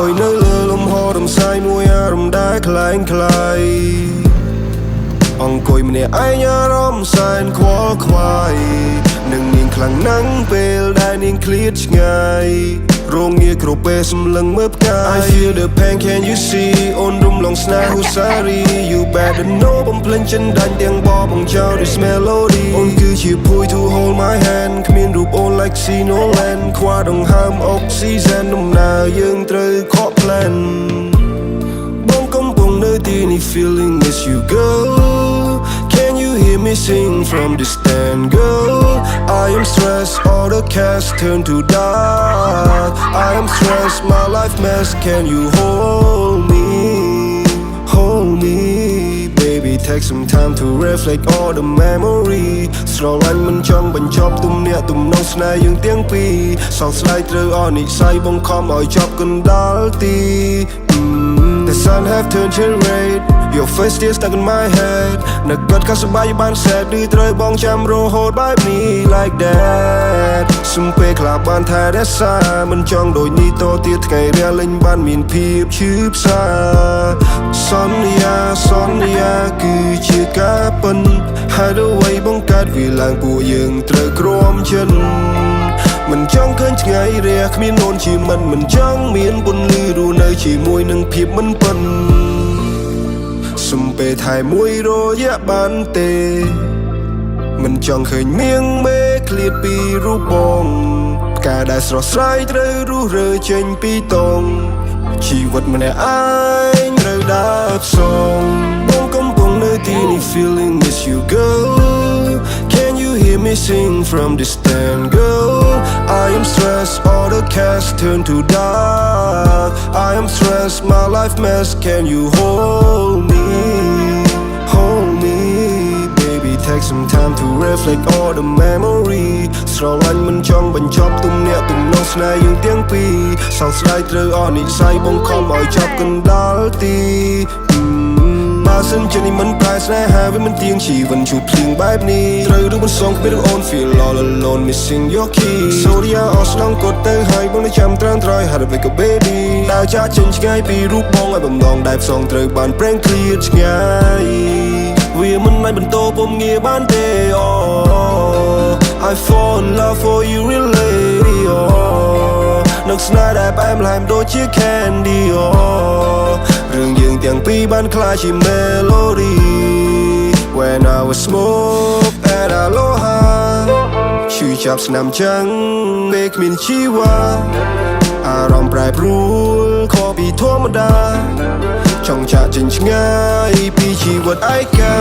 យនៅលើលំហរំសាយមួយអារម្មណ៍ដែលคล้ายคล้ายអង្គុយម្នាក់ឯងអារម្មណ៍សែនខ្វល់ខ្វាយនឹងនាងខ្លាំងណាស់ពេលដែលនាងឃ្លាតឆ្ងាយរងងារគ្រប់ពេលសម្លឹងមើលផ្កាយ I feel the pain can you see អូនរំលងស្នេហ៍ Husari You better know បំភ្លេចចិនដាច់ទាំងបបបង្ចោល this melody អូនគឺជាភួយ to hold my hand គ្មានរូបអូន like see no land ខ្វះដង្ហើមអុកស៊ីសែនដំណើរយើងត្រូវខក plan បងកំពុងនៅទីនេះ feeling miss you girl Can you hear me sing from distant girl I am stressed all the cash turn to dark I am stressed my life mess Can you hold me Baby take some time to reflect all the memory ស្រឡាញ់មិនចង់បញ្ចប់ទំនាក់ទំនងស្នេហ៍យើងទាំងពីរសោកស្ដាយត្រូវអស់និស្ស័យបង្ខំឲ្យចប់កណ្ដាលទី The sun have turned to red Your face still stuck in my head នឹកគាត់ក៏សប្បាយបាន sad ឬត្រូវបងចាំរហូតបែបនេះ like that សំពេលខ្លះបានថារក្សាមិនចង់ដូចនេះតទៀតថ្ងៃរាលេងបានមានភាពឈឺផ្សាសន្យាគឺជាការពិនហើយអ្វីបង្កើតវាឡើងពួកយើងត្រូវក្រោមចិត្តមិនចង់ឃើញថ្ងៃរះគ្មានអូនជាមិនចង់មានពន្លឺរស់នៅជាមួយនឹងភាពមិនពិនសំពេលថែមួយរយៈបានទេមិនចង់ឃើញមៀងមេឃ្លាតពីរូបបងផ្កាដែលស្រស់ស្រាយត្រូវរុះរើចេញពីតងជីវិតម្នាក់ឯងត្រូវដើរផ្សងបងកំពុងនៅទីនេះ feeling miss you girl Can you hear me sing from distant girl I am stressed all the cash turn to dark I am stressed my life mess Can you hold me Baby take some time to reflect all the memory ស្រឡាញ់មិនចង់បញ្ចប់ទំនាក់ទំនងស្នេហ៍យើងទាំងពីរសោកស្ដាយត្រូវអស់និស្ស័យបង្ខំឲ្យចប់កណ្ដាលទីបើសិនជានេះមិនប្រែស្នេហាវាមិនទៀងជីវិតជួបភ្លៀងបែបនេះត្រូវនឹងបន្សងគ្មានអូន feel all alone missing your key Sorry អស់ស្នងគាត់ទៅហើយបងនៅចាំត្រាំត្រយហាត់អ្វីក៏ baby ដើរចាក់ចេញឆ្ងាយពីរូបបងឲ្យបំណងដែលផ្សងត្រូវបានប្រេងឃ្លាតឆ្ងាយវាមិនអាចបន្តពុំងារបានទេ I fall in love for you really នឹកស្នេហ៍ដែលផ្អែមល្ហែមដូចជា candy រឿងយើងទាំងពីរបានក្លាយជា melody When I was smoke at Aloha ឈឺចាប់ស្នាមចាំងពេលគ្មានជីវ៉ាអារម្មណ៍ប្រែប្រួលខុសពីធម្មតាចង់ចាក់ចេញឆ្ងាយពីជីវិតឯកា